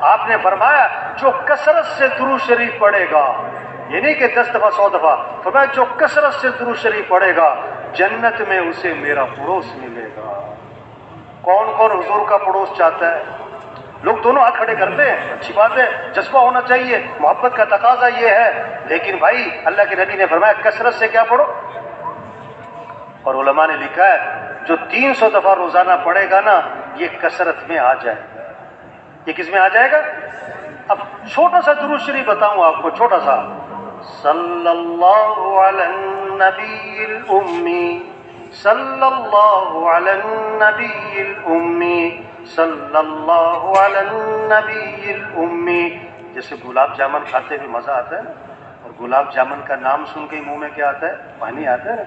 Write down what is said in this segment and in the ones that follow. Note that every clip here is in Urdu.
آپ نے فرمایا جو کثرت سے درود شریف پڑھے گا، یہ نہیں کہ 10 دفعہ 100 دفعہ، فرمایا جو کثرت سے درود شریف پڑھے گا جنت میں اسے میرا پڑوس ملے گا۔ کون کون حضور کا پڑوس چاہتا ہے؟ لوگ دونوں ہاتھ کھڑے کرتے ہیں، اچھی بات ہے، جذبہ ہونا چاہیے، محبت کا تقاضا یہ ہے، لیکن بھائی اللہ کے نبی نے فرمایا کثرت سے کیا پڑھو، اور علماء نے لکھا ہے جو 300 دفعہ روزانہ پڑھے گا نا یہ کثرت میں آ جائے گا۔ یہ کس میں آ جائے گا؟ اب چھوٹا سا درود شریف بتاؤں آپ کو، چھوٹا سا، صلی اللہ علی النبی الامی، صلی اللہ علی النبی الامی، صلی اللہ علی النبی الامی۔ جیسے گلاب جامن کھاتے ہوئے مزہ آتا ہے نا، اور گلاب جامن کا نام سن کے منہ میں کیا آتا ہے؟ پانی آتا ہے نا،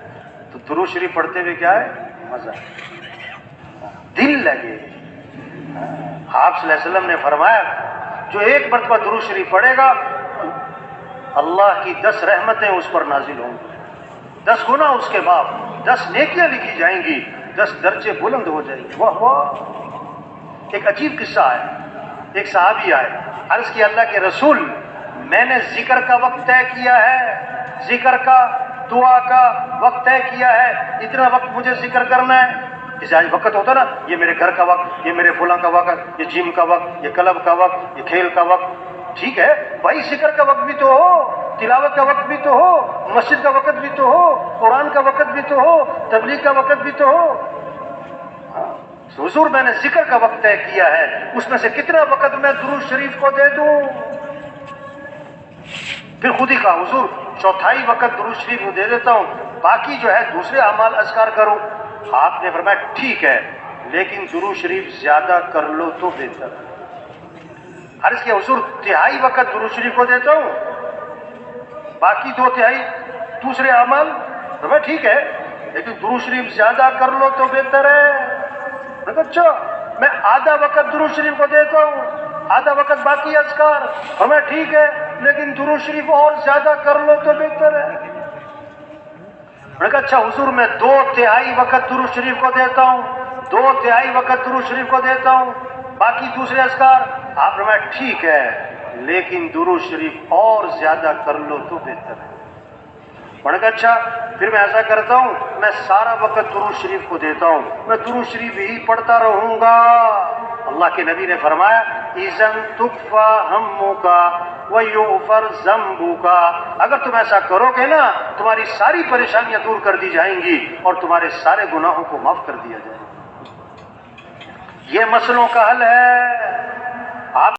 تو درود شریف پڑھتے ہوئے کیا ہے؟ مزہ ہے، دل لگے۔ آپ صلی اللہ علیہ وسلم نے فرمایا جو ایک مرتبہ درود شریف پڑھے گا اللہ کی 10 رحمتیں اس پر نازل ہوں گی، 10 گنا اس کے بعد 10 نیکیاں لکھی جائیں گی، 10 درجے بلند ہو جائیں گے۔ واہ واہ۔ ایک عجیب قصہ ہے، ایک صحابی آئے، عرض کی اللہ کے رسول میں نے ذکر کا وقت طے کیا ہے، ذکر کا دعا کا وقت طے کیا ہے، اتنا وقت مجھے ذکر کرنا ہے۔ جیسے آج وقت ہوتا نا، یہ میرے گھر کا وقت، یہ میرے فلاں کا وقت، یہ جم کا وقت، یہ کلب کا وقت، یہ کھیل کا وقت، ٹھیک ہے بھائی، ذکر کا وقت بھی تو ہو، تلاوت کا وقت بھی تو ہو، مسجد کا وقت بھی تو ہو، قرآن کا وقت بھی تو ہو، تبلیغ کا وقت بھی تو ہو۔ حضور میں نے ذکر کا وقت طے کیا ہے، اس میں سے کتنا وقت میں درود شریف کو دے دوں؟ پھر خود ہی کہا حضور 1/4 وقت درود شریف کو دے دیتا ہوں، باقی جو ہے دوسرے اعمال اذکار کروں۔ آپ نے فرمایا ٹھیک ہے، لیکن درود شریف زیادہ کر لو تو بہتر ہے۔ عرض کیا حضور 1/3 وقت درود شریف کو دیتا ہوں، باقی 2/3 دوسرے اعمال؟ فرمایا ٹھیک ہے، لیکن درود شریف زیادہ کر لو تو بہتر ہے۔ میں کہا اچھا، میں آدھا وقت درود شریف کو دیتا ہوں، آدھا وقت باقی اذکار۔ فرمایا ٹھیک ہے، لیکن درود شریف اور زیادہ کر لو تو بہتر ہے۔ میں نے کہا اچھا حضور میں 2/3 وقت درود شریف کو دیتا ہوں، 2/3 وقت درود شریف کو دیتا ہوں، باقی دوسرے اذکار۔ آپ نے فرمایا ٹھیک ہے، لیکن درود شریف اور زیادہ کر لو تو بہتر ہے۔ میں نے کہا اچھا پھر میں ایسا کرتا ہوں، میں سارا وقت درود شریف کو دیتا ہوں، میں درود شریف ہی پڑھتا رہوں گا۔ اللہ کے نبی نے فرمایا اذن تکفی ہمک ویغفر ذنبک، اگر تم ایسا کرو گے نا تمہاری ساری پریشانیاں دور کر دی جائیں گی اور تمہارے سارے گناہوں کو معاف کر دیا جائے گا۔ یہ مسئلوں کا حل ہے۔